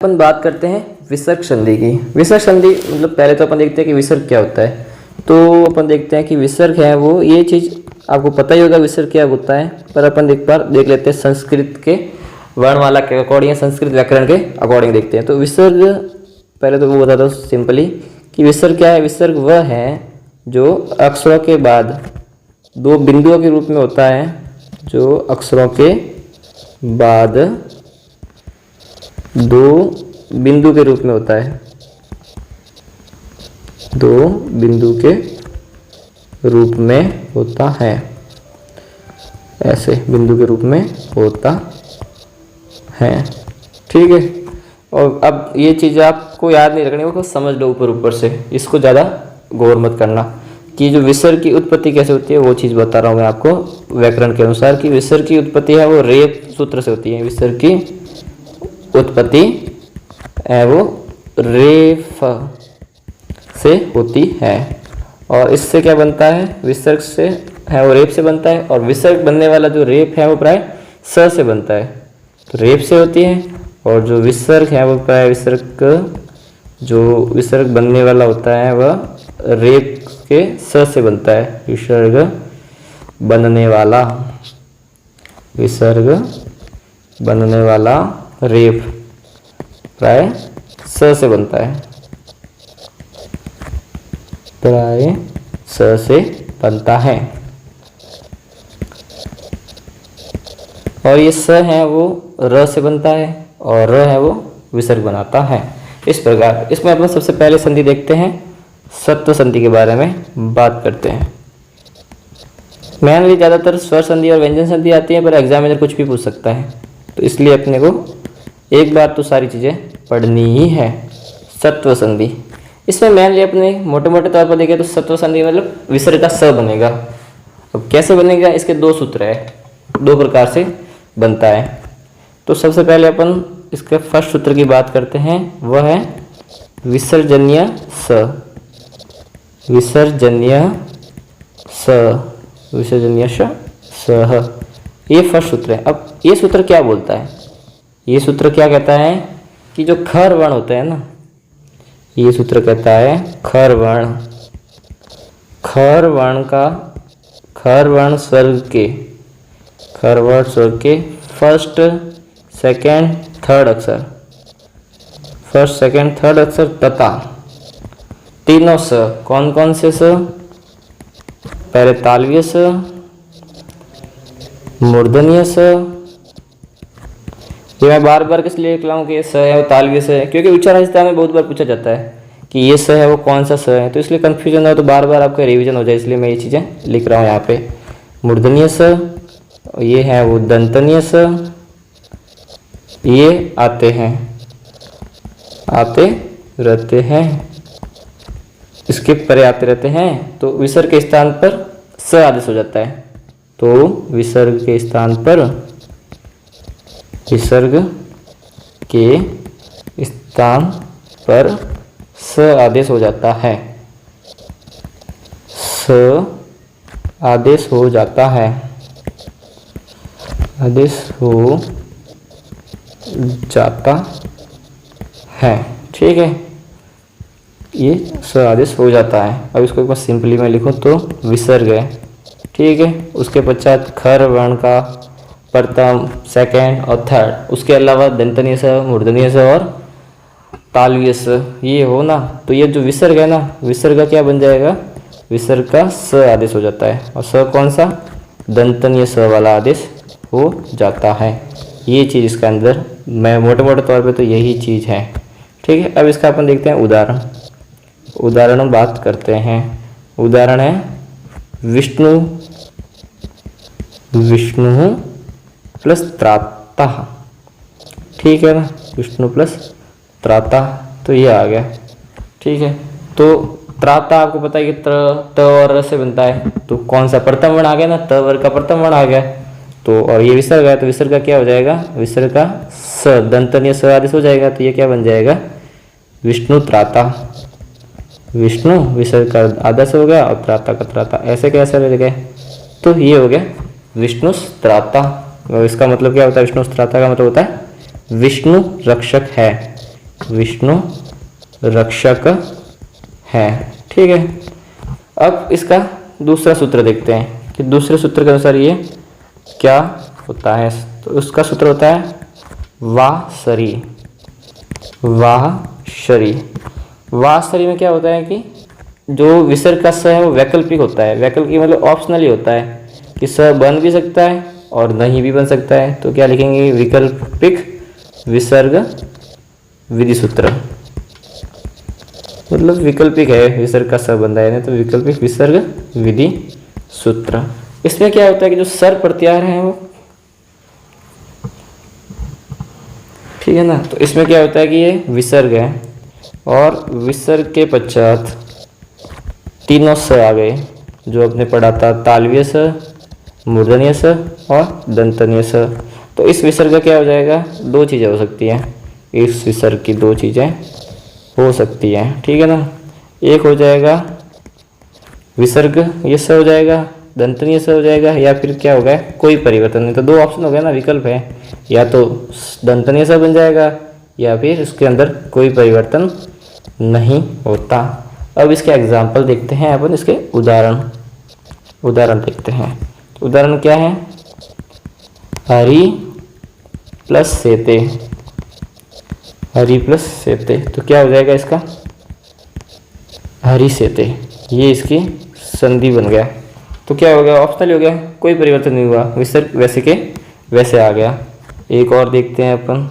अपन बात करते हैं विसर्ग संधि की। विसर्ग संधि मतलब पहले तो अपन देखते हैं कि विसर्ग क्या होता है। तो अपन देखते हैं कि विसर्ग है वो, ये चीज़ आपको पता ही होगा विसर्ग क्या होता है, पर अपन एक बार देख लेते हैं संस्कृत के वर्णमाला के अकॉर्डिंग, संस्कृत व्याकरण के अकॉर्डिंग देखते हैं। तो विसर्ग पहले तो वो बता दो सिंपली कि विसर्ग क्या है। विसर्ग वह है जो अक्षरों के बाद दो बिंदुओं के रूप में होता है, जो अक्षरों के बाद दो बिंदु के रूप में होता है, दो बिंदु के रूप में होता है, ऐसे बिंदु के रूप में होता है। ठीक है। और अब ये चीज़ आपको याद नहीं रखनी, वो समझ लो ऊपर ऊपर से, इसको ज़्यादा गौर मत करना कि जो विसर्ग की उत्पत्ति कैसे होती है, वो चीज़ बता रहा हूँ मैं आपको व्याकरण के अनुसार कि विसर्ग की उत्पत्ति है वो रेफ सूत्र से होती है। विसर्ग की उत्पत्ति है वो रेफ से होती है। और इससे क्या बनता है, विसर्ग से है वो रेफ से बनता है, और विसर्ग बनने वाला जो रेफ है वो प्राय स से बनता है। तो रेफ से होती है, और जो विसर्ग है वो प्राय जो विसर्ग बनने वाला होता है वह रेफ के स से बनता है। विसर्ग बनने वाला, विसर्ग बनने वाला रेफ प्राय स से बनता है, प्राय स से बनता है। और ये स है वो र से बनता है, और र है वो विसर्ग बनाता है। इस प्रकार इसमें अपन सबसे पहले संधि देखते हैं, सत्व संधि के बारे में बात करते हैं। मेनली ज़्यादातर स्वर संधि और व्यंजन संधि आती है, पर एग्जामिनर कुछ भी पूछ सकता है, तो इसलिए अपने को एक बार तो सारी चीज़ें पढ़नी ही है। सत्व संधि, इसमें मेनली अपने मोटे मोटे तौर पर देखें तो सत्व संधि मतलब विसर्ग का स बनेगा। अब कैसे बनेगा, इसके दो सूत्र है, दो प्रकार से बनता है। तो सबसे पहले अपन इसके फर्स्ट सूत्र की बात करते हैं, वह है विसर्जन्य स, विसर्जन्य स, विसर्जन्य स, ये फर्स्ट सूत्र है। अब ये सूत्र क्या बोलता है, ये सूत्र क्या कहता है कि जो खर वर्ण होता है ना, ये सूत्र कहता है खर वर्ण, खर वर्ण का, खर वर्ण स्वर्ग के, खर वर्ण स्वर्ग के फर्स्ट सेकंड थर्ड अक्षर, फर्स्ट सेकंड थर्ड अक्षर तथा तीनों स, कौन कौन से स, पहले तालव्य स, मूर्धन्य स। ये मैं बार बार किस लिए लिख रहा हूँ कि ये स है वो तालव्य स है, क्योंकि उच्चारण हिस्सा में बहुत बार पूछा जाता है कि ये स है वो कौन सा स है, तो इसलिए कन्फ्यूजन हो तो बार बार आपका रिवीजन हो जाए, इसलिए मैं ये चीज़ें लिख रहा हूँ यहाँ पे। मूर्धन्य स, ये है वो दंतन्य स, ये आते हैं, आते रहते हैं, इसके परे आते रहते हैं, तो विसर्ग के स्थान पर स आदेश हो जाता है। तो विसर्ग के स्थान पर, विसर्ग के स्थान पर स आदेश हो जाता है, स आदेश हो जाता है, आदेश हो जाता है। ठीक है, ये स आदेश हो जाता है। अब इसको एक बार सिंपली मैं लिखूं तो विसर्ग है। ठीक है, उसके पश्चात खर वर्ण का प्रथम सेकंड और थर्ड, उसके अलावा दंतनीय स, मूर्धन्य स और तालव्य स, ये हो ना, तो ये जो विसर्ग है ना, विसर्ग का क्या बन जाएगा, विसर्ग का स आदेश हो जाता है, और स कौन सा, दंतनीय स वाला आदेश हो जाता है। ये चीज़ इसके अंदर मैं मोटे मोटे तौर पे तो यही चीज़ है। ठीक है, अब इसका अपन देखते हैं उदाहरण, उदाहरण बात करते हैं। उदाहरण है विष्णु, विष्णु प्लस त्राता। ठीक है ना, विष्णु प्लस त्राता, तो ये आ गया। ठीक है, तो त्राता आपको पता है कि त और र से बनता है, तो कौन सा प्रथम वर्ण आ गया ना, त वर्ग का प्रथम वर्ण आ गया। तो और ये विसर्ग है, तो विसर्ग का क्या हो जाएगा, विसर्ग का स, दंतनीय स आदेश हो जाएगा, तो ये क्या बन जाएगा, विष्णु त्राता। विष्णु विसर्ग का आदेश हो गया और त्राता का त्राता, ऐसे कैसे रह गए, तो ये हो गया विष्णु त्राता। और इसका मतलब क्या होता है, विष्णु त्राता का मतलब होता है विष्णु रक्षक है। विष्णु रक्षक हैं। ठीक है, अब इसका दूसरा सूत्र देखते हैं कि दूसरे सूत्र के अनुसार ये क्या होता है। तो उसका सूत्र होता है वासरी। वासरी, वासरी में क्या होता है कि जो विसर्ग का स है वो वैकल्पिक होता है। वैकल्पिक मतलब ऑप्शनली होता है कि स बन भी सकता है और नहीं भी बन सकता है। तो क्या लिखेंगे, विकल्पिक विसर्ग विधि सूत्र। मतलब विकल्पिक है, विसर्ग का स बन रहा है तो विकल्पिक विसर्ग विधि सूत्र। इसमें क्या होता है कि जो सर प्रत्याहार है वो, ठीक है ना, तो इसमें क्या होता है कि ये विसर्ग है और विसर्ग के पश्चात तीनों स आ गए जो आपने पढ़ा था, तालव्य स, मूर्धन्य स और दंतन्य स। तो इस विसर्ग का क्या हो जाएगा, दो चीज़ें हो सकती हैं। इस विसर्ग की दो चीज़ें हो सकती हैं, ठीक है ना। एक हो जाएगा विसर्ग ये स हो जाएगा, दंतनीय स हो जाएगा, या फिर क्या होगा, कोई परिवर्तन नहीं। तो दो ऑप्शन हो गया ना, विकल्प है, या तो दंतनीय स बन जाएगा या फिर इसके अंदर कोई परिवर्तन नहीं होता। अब इसके एग्जाम्पल देखते हैं अपन, इसके उदाहरण देखते हैं। तो उदाहरण क्या है, हरि प्लस सेते, हरि प्लस सेते। तो क्या हो जाएगा इसका, हरि सेते, ये इसकी संधि बन गया। तो क्या हो गया, ऑप्शनल हो गया, कोई परिवर्तन नहीं हुआ, विसर्ग वैसे के वैसे आ गया। एक और देखते हैं अपन,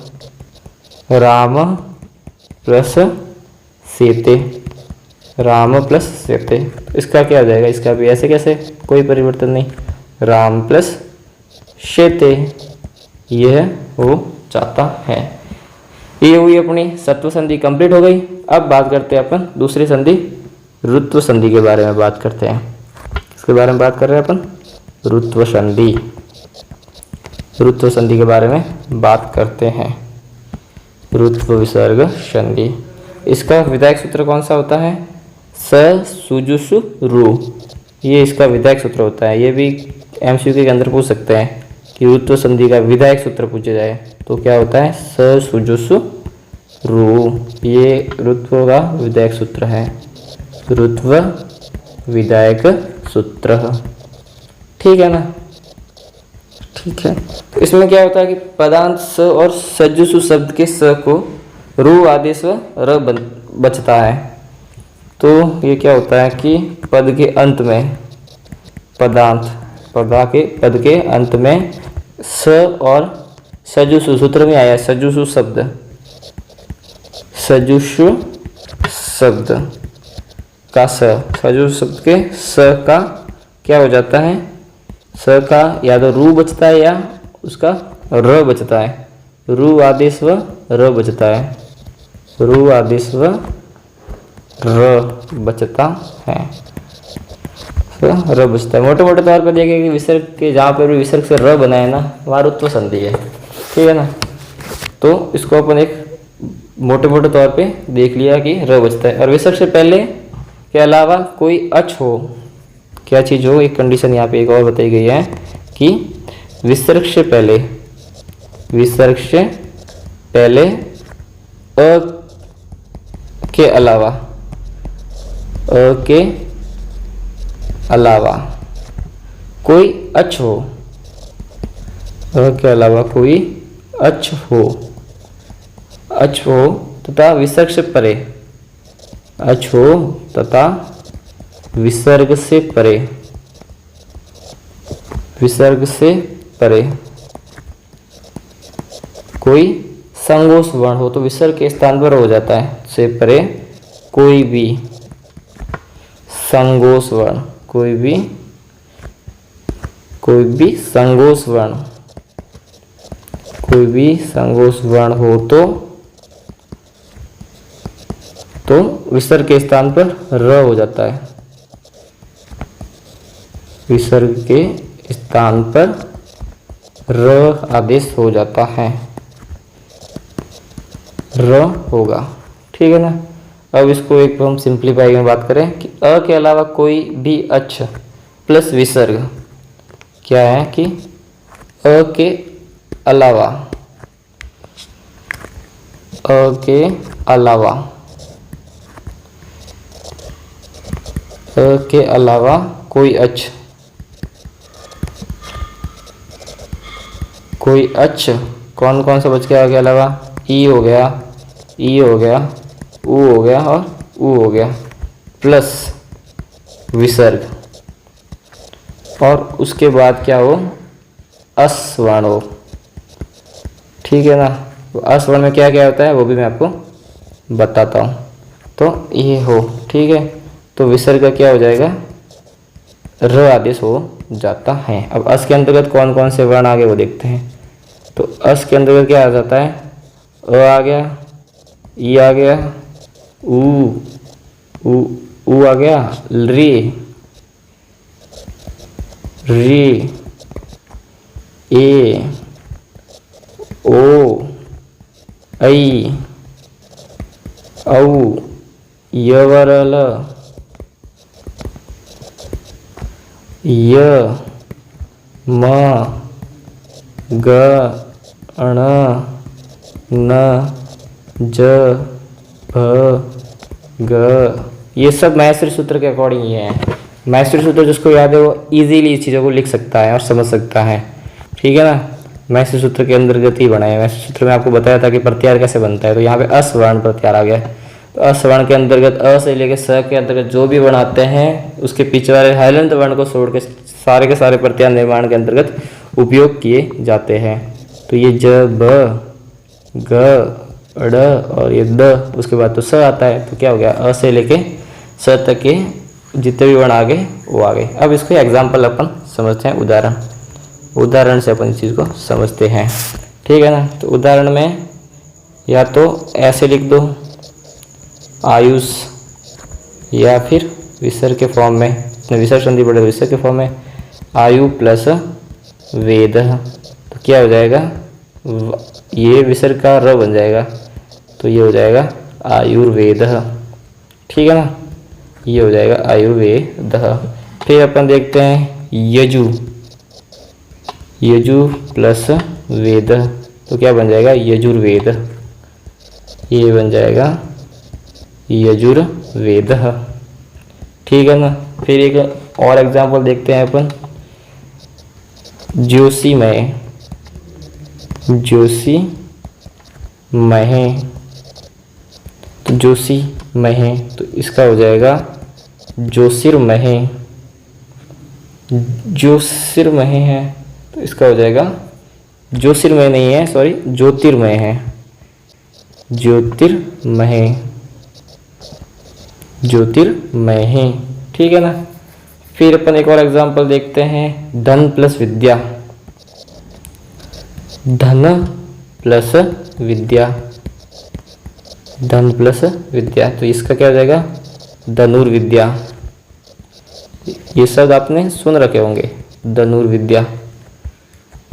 राम प्लस सीते, राम प्लस सीते। इसका क्या हो जाएगा, इसका भी ऐसे कैसे, कोई परिवर्तन नहीं, राम प्लस शेते, यह हो जाता है। ये हुई अपनी सत्व संधि कंप्लीट हो गई। अब बात करते हैं अपन दूसरी संधि, ऋत्व संधि के बारे में बात करते हैं। इसके बारे में बात कर रहे हैं अपन, ऋत्व संधि। ऋत्व संधि के बारे में बात करते हैं, ऋत्व विसर्ग संधि। इसका विधायक सूत्र कौन सा होता है, स सुजुसु रु, ये इसका विधायक सूत्र होता है। ये भी एमसीक्यू के अंदर पूछ सकते हैं कि ऋत्व संधि का विधायक सूत्र पूछा जाए तो क्या होता है, स सुजुसु रु, ये ऋत्व का विधायक सूत्र है, ऋत्व विधायक सूत्र। ठीक है ना, ठीक है। तो इसमें क्या होता है कि पदांत स और सजुसु शब्द के स को रु आदेश व र बचता है। तो ये क्या होता है कि पद के अंत में, पदांत पद के अंत में स और सजुसु, सूत्र में आया सजुसु शब्द, सजुसु शब्द का स, सजुसु शब्द के स का क्या हो जाता है, स का या तो रू बचता है या उसका र बचता है, रू आदेश व र बचता है, रू आदेश व र बचता है, र बचता है। मोटे मोटे तौर पर देखें कि विसर्ग के जहाँ पर भी विसर्ग से र बना है ना, वहाँ ऋत्व संधि है, ठीक है ना। तो इसको अपन एक मोटे मोटे तौर पे देख लिया कि र बचता है। और विसर्ग से पहले के अलावा कोई अच हो, क्या चीज़ हो, एक कंडीशन यहाँ पे एक और बताई गई है कि विसर्ग से पहले, विसर्ग से पहले अ के अलावा, अ के अलावा कोई अच हो, अ के अलावा कोई अच हो, अच हो तथा विसर्ग से परे, अच हो तथा विसर्ग से परे, विसर्ग से परे कोई संगोष्ठ वर्ण हो, तो विसर्ग के स्थान पर हो जाता है, से परे कोई भी संगोष्ठ वर्ण, कोई भी संगोष्ठ वर्ण, कोई भी संगोष्ठ वर्ण हो तो विसर्ग के स्थान पर र हो जाता है, विसर्ग के स्थान पर र आदेश हो जाता है, र होगा, ठीक है ना। अब इसको एक हम सिंप्लीफाई में बात करें कि अ के अलावा कोई भी अच प्लस विसर्ग, क्या है कि अ के अलावा, अ के अलावा, के अलावा कोई अच्छ, कोई अच्छ कौन कौन सा बच गया? के अलावा ई हो गया, ई हो गया, ऊ हो गया और ऊ हो गया, प्लस विसर्ग, और उसके बाद क्या हो? अस वर्ण हो। ठीक है ना। तो अस वर्ण में क्या क्या होता है वो भी मैं आपको बताता हूँ। तो ये हो, ठीक है। तो विसर्ग का क्या हो जाएगा? र आदेश हो जाता है। अब अस के अंतर्गत कौन कौन से वर्ण आ गए वो देखते हैं। तो अस के अंतर्गत क्या आ जाता है? अ आ गया, ई आ गया, ऊ आ गया, री, ए, ओ, ऐ, औ, यवरल, य, म, ग, ण, न, ज, भ, ग। ये सब मैत्री सूत्र के अकॉर्डिंग ही है। मैत्री सूत्र जिसको याद है वो इजीली इस चीज़ों को लिख सकता है और समझ सकता है। ठीक है ना। मैत्री सूत्र के अंतर्गत ही बना है। मैत्री सूत्र में आपको बताया था कि प्रत्याहार कैसे बनता है। तो यहाँ पे अस वर्ण प्रत्याहार आ गया। तो अस वर्ण के अंतर्गत अ से लेकर स के अंतर्गत जो भी वर्ण आते हैं उसके पीछे वाले हलंत वर्ण को छोड़ के सारे प्रत्याहार निर्माण के अंतर्गत उपयोग किए जाते हैं। तो ये ज, ब, ग, ड़ और ये द, उसके बाद तो स आता है। तो क्या हो गया? अ से लेके स तक के जितने भी वर्ण आ गए वो आ गए। अब इसको एग्जाम्पल अपन समझते हैं, उदाहरण से अपन इस चीज़ को समझते हैं। ठीक है ना। तो उदाहरण में या तो ऐसे लिख दो आयुष, या फिर विसर्ग के फॉर्म में, विसर्ग संधि पड़े विसर्ग के फॉर्म में आयु प्लस वेद। तो क्या हो जाएगा? ये विसर्ग का र बन जाएगा। तो ये हो जाएगा आयुर्वेद। ठीक है ना। ये हो जाएगा आयुर्वेद। फिर अपन देखते हैं यजु, यजु प्लस वेद। तो क्या बन जाएगा? यजुर्वेद। ये बन जाएगा यजुर्वेद। ठीक है ना। फिर एक और एग्जांपल देखते हैं अपन, ज्योतिमय, ज्योतिमय। तो ज्योतिमय तो इसका हो जाएगा ज्योतिर्मय। ज्योतिर्मय है तो इसका हो जाएगा, ज्योतिर्मय नहीं है, सॉरी, ज्योतिर्मय है, ज्योतिर्मय, ज्योतिर्मय है। ठीक है ना। फिर अपन एक और एग्जांपल देखते हैं, धन प्लस विद्या, धन प्लस विद्या, धन प्लस विद्या। तो इसका क्या हो जाएगा? धनुर्विद्या। ये शब्द आपने सुन रखे होंगे, धनुर्विद्या।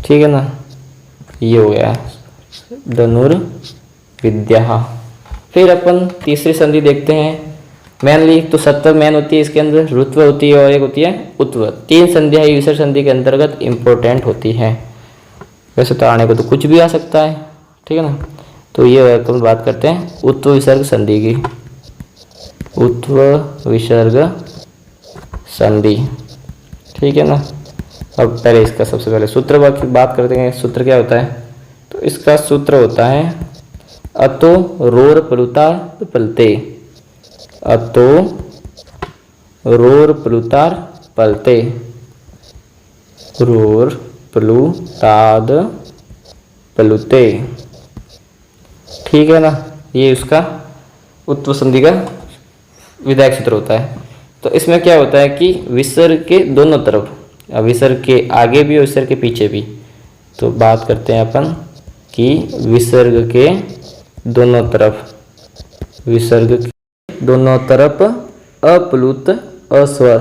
ठीक है ना। ये हो गया धनुर्विद्या। फिर अपन तीसरी संधि देखते हैं। मेनली तो सत्व मेन होती है इसके अंदर, रुत्व होती है और एक होती है उत्व। तीन संधियां ही विसर्ग संधि के अंतर्गत इंपॉर्टेंट होती हैं। वैसे तो आने को तो कुछ भी आ सकता है। ठीक है ना। तो ये अपन बात करते हैं उत्व विसर्ग संधि की, उत्व विसर्ग संधि। ठीक है ना। अब पहले इसका सबसे पहले सूत्र की बात करते हैं। सूत्र क्या होता है? तो इसका सूत्र होता है अतो रोर प्लुतार पलते, अतो रोर प्लुतार पलते, रोर प्लुताद प्लुते। ठीक है ना। ये उसका उत्व संधि का विधायक सूत्र होता है। तो इसमें क्या होता है कि विसर्ग के दोनों तरफ, विसर्ग के आगे भी और विसर्ग के पीछे भी। तो बात करते हैं अपन कि विसर्ग के दोनों तरफ, विसर्ग के दोनों तरफ अप्लुत अस्वर,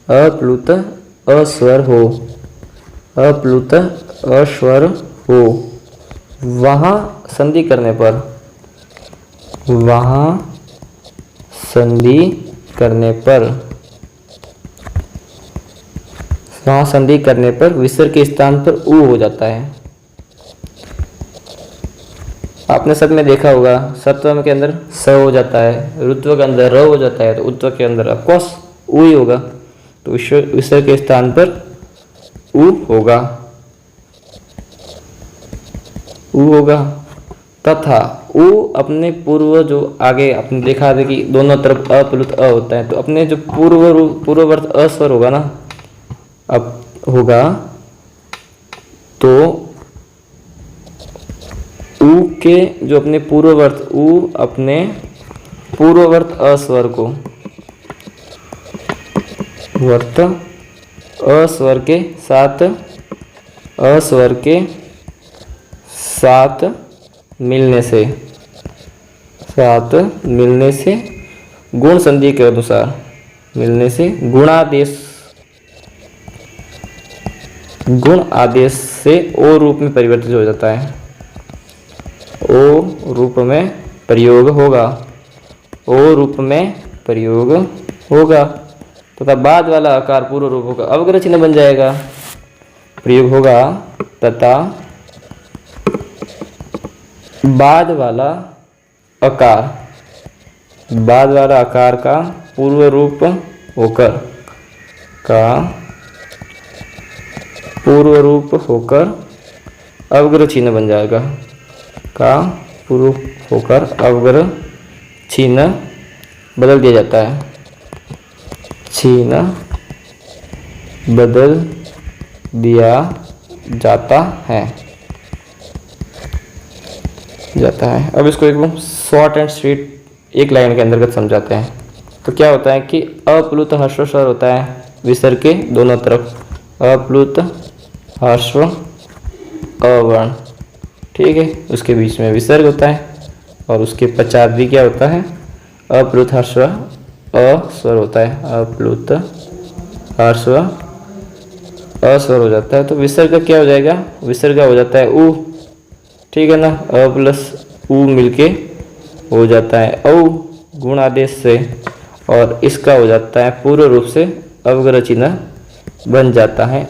अप्लुत अस्वर हो, अप्लुत अस्वर हो, वहाँ संधि करने पर, वहाँ संधि करने पर, वहाँ संधि करने पर विसर्ग के स्थान पर ऊ हो जाता है। आपने सत में देखा होगा, सत्व के अंदर स हो जाता है, ऋत्व के अंदर र हो जाता है, तो उत्व के अंदर ऑफकोर्स उ ही होगा। तो विसर्ग के स्थान पर उ होगा, उ होगा। तथा उ अपने पूर्व जो आगे अपने देखा था कि दोनों तरफ अ प्लुत अ होता है, तो अपने जो पूर्ववर्त अ स्वर होगा ना, अब होगा तो उ के जो अपने पूर्ववर्त अ स्वर को वर्त अ स्वर के साथ मिलने से गुण संधि के अनुसार मिलने से गुण आदेश से ओ रूप में परिवर्तित हो जाता है, ओ रूप में प्रयोग होगा तथा बाद वाला आकार पूर्व रूपों का अवग्रह चिन्ह बन जाएगा। प्रयोग होगा तथा बाद वाला आकार का पूर्व रूप होकर अवग्रह चिन्ह बन जाएगा, का पूर्व होकर अवग्रह चिन्ह बदल दिया जाता है, बदल दिया जाता है। अब इसको एकदम शॉर्ट एंड स्वीट एक लाइन के अंतर्गत समझाते हैं। तो क्या होता है कि अप्लुत ह्रस्व स्वर होता है विसर्ग के दोनों तरफ, अप्लुत ह्रस्व अवर्ण, ठीक है। उसके बीच में विसर्ग होता है और उसके पश्चात भी क्या होता है, अप्लुत ह्रस्व अ स्वर होता है, अप्लुत ह्रस्व अ स्वर हो जाता है। तो विसर्ग का क्या हो जाएगा, विसर्ग का हो जाता है उ, ठीक है ना। अ प्लस उ मिलके हो जाता है औ गुण आदेश से, और इसका हो जाता है पूर्व रूप से अवग्रह चिन्ह बन जाता है,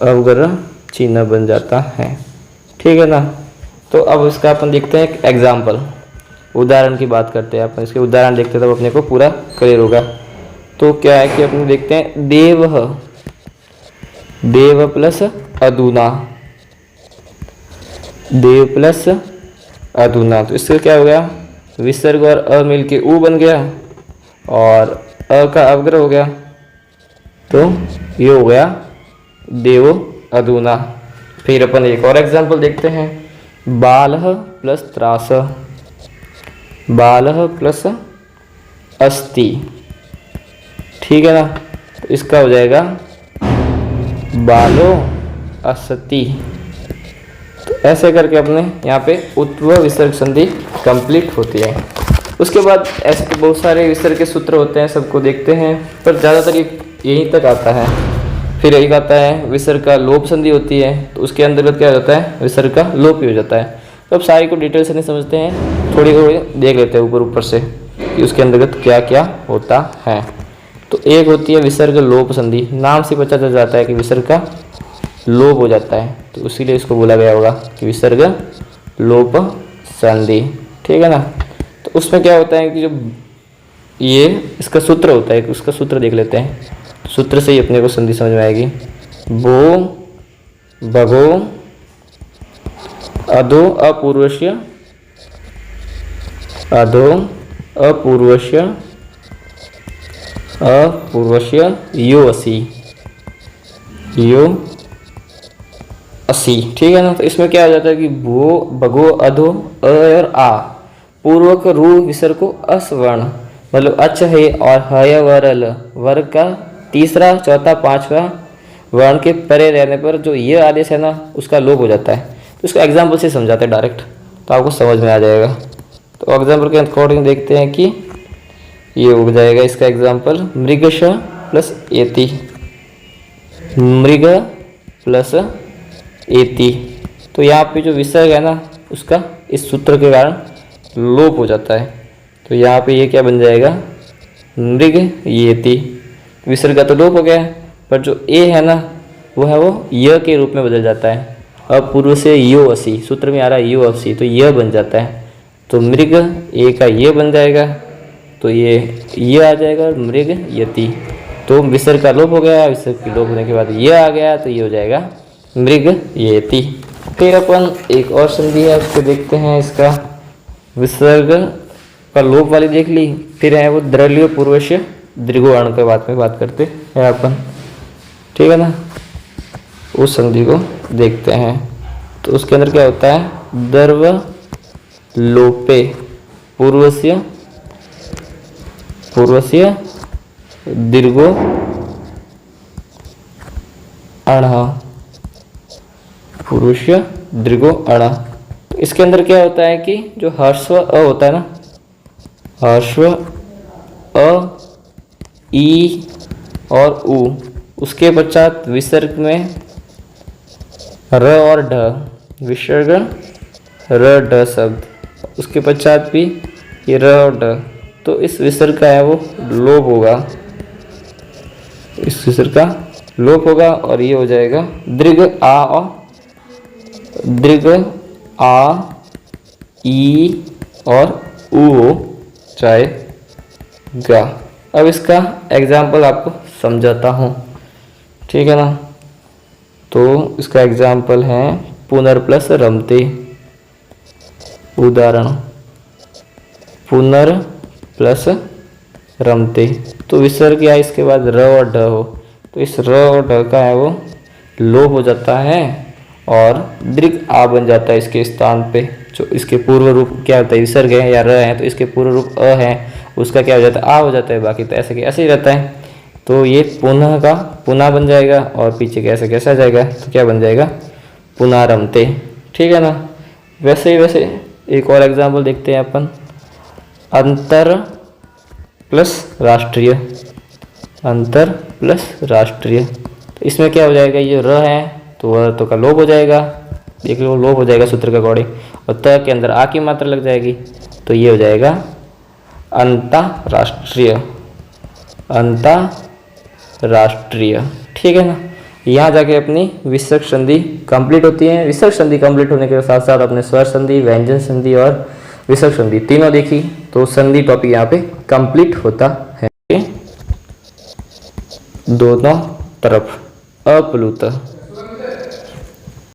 अवग्रह चिन्ह बन जाता है, ठीक है ना। तो अब इसका अपन देखते हैं एक एग्जाम्पल, उदाहरण की बात करते हैं। अपन इसके उदाहरण देखते हैं तब अपने को पूरा क्लियर होगा। तो क्या है कि अपन देखते हैं देव प्लस अधुना, देव प्लस अधुना, तो इससे क्या हो गया, विसर्ग और अ मिल के उ बन गया और अ का अवग्रह हो गया, तो ये हो गया देव अधुना। फिर अपन एक और एग्जाम्पल देखते हैं, बालः प्लस त्रासः, बालः प्लस अस्ति, ठीक है ना। तो इसका हो जाएगा बालो अस्ति। तो ऐसे करके अपने यहाँ पे उत्व विसर्ग संधि कंप्लीट होती है। उसके बाद ऐसे तो बहुत सारे विसर्ग के सूत्र होते हैं, सबको देखते हैं, पर ज़्यादातर यहीं तक आता है। फिर एक आता है विसर्ग का लोप संधि होती है, तो उसके अंतर्गत क्या हो जाता है, विसर्ग का लोप ही हो जाता है। तो अब सारी को डिटेल से नहीं समझते हैं, थोड़ी देख लेते हैं ऊपर से कि उसके अंतर्गत क्या क्या होता है। तो एक होती है विसर्ग लोप संधि, नाम से पता चल जाता है कि विसर्ग का लोप हो जाता है, तो इसीलिए इसको बोला गया होगा कि विसर्ग लोप संधि, ठीक है ना। तो उसमें क्या होता है कि जो ये इसका सूत्र होता है, उसका सूत्र देख लेते हैं। सूत्र से ही अपने को संधि समझ में आएगी। बो भगो अधो अपूर्वस्य, अधो अपूर्वस्य यो असी, यो असी, ठीक है ना। तो इसमें क्या हो जाता है कि भो भगो अधो अ और आ पूर्वक रू विसर्ग को अस्वर्ण, मतलब अच है और हय वरल वर्ग का तीसरा चौथा पांचवा वर्ण के परे रहने पर जो ये आदेश है ना, उसका लोप हो जाता है। तो इसको एग्जाम्पल से समझाते हैं डायरेक्ट, तो आपको समझ में आ जाएगा। तो एग्जाम्पल के अकॉर्डिंग देखते हैं कि ये हो जाएगा इसका एग्जाम्पल, मृगश प्लस एति, मृग प्लस एति। तो यहाँ पे जो विसर्ग है ना, उसका इस सूत्र के कारण लोप हो जाता है। तो यहाँ पे ये क्या बन जाएगा, मृग येति। विसर्ग का तो लोप हो गया है, पर जो ए है ना, वो है वो य के रूप में बदल जाता है। अपूर्व से यो असी, सूत्र में आ रहा है यो असी, तो यह बन जाता है। तो मृग ए का ये बन जाएगा, तो ये आ जाएगा मृग यति। तो विसर्ग का लोप हो गया, विसर्ग के लोप होने के बाद ये आ गया, तो ये हो जाएगा मृग यति। फिर अपन एक और संधि है उसको देखते हैं। इसका विसर्ग का लोप वाली देख ली, फिर है वो द्रव्य पूर्वस्य दीर्घो अण के बात में बात करते हैं अपन, ठीक है ना। उस संधि को देखते हैं। तो उसके अंदर क्या होता है, द्रव लोपे पूर्वस्य दीर्घो अण, पूर्वस्य दीर्घो अण। तो इसके अंदर क्या होता है कि जो ह्रस्व अ होता है ना, ह्रस्व अ, ई और उ, उसके पश्चात विसर्ग में र और ढ, विसर्ग र ढ शब्द, उसके पश्चात भी ये र और ढ, तो इस विसर्ग का है वो लोप होगा, इस विसर्ग का लोप होगा और ये हो जाएगा दीर्घ आ और दीर्घ आ, ई और उ हो जाएगा। अब इसका एग्जाम्पल आपको समझाता हूँ, ठीक है ना। तो इसका एग्जाम्पल है पुनर प्लस रमते। उदाहरण पुनर प्लस रमते, तो विसर्ग या इसके बाद र और ढ हो, तो इस र और ढ का है वो लोप हो जाता है और दीर्घ आ बन जाता है इसके स्थान पे। जो इसके पूर्व रूप क्या होता है, विसर्ग है या र है, तो इसके पूर्व रूप अ है, उसका क्या हो जाता है, आ हो जाता है। बाकी तो ऐसे के ऐसे ही रहता है। तो ये पुनः का पुनः बन जाएगा और पीछे कैसे कैसे आ जाएगा, तो क्या बन जाएगा, पुनरमते, ठीक है ना। वैसे ही वैसे एक और एग्जाम्पल देखते हैं अपन, अंतर प्लस राष्ट्रीय, अंतर प्लस राष्ट्रीय। तो इसमें क्या हो जाएगा, ये र है तो वह तो का लोप हो जाएगा, देख लो लोप हो जाएगा सूत्र के अकॉर्डिंग, और त के अंदर आ की मात्रा लग जाएगी, तो ये हो जाएगा अंतरराष्ट्रीय, अंतरराष्ट्रीय, ठीक है ना। यहाँ जाके अपनी विसर्ग संधि कंप्लीट होती है। विसर्ग संधि कंप्लीट होने के साथ साथ अपने स्वर संधि, व्यंजन संधि और विसर्ग संधि तीनों देखी, तो संधि टॉपिक यहाँ पे कंप्लीट होता है। दोनों तरफ अप्लुत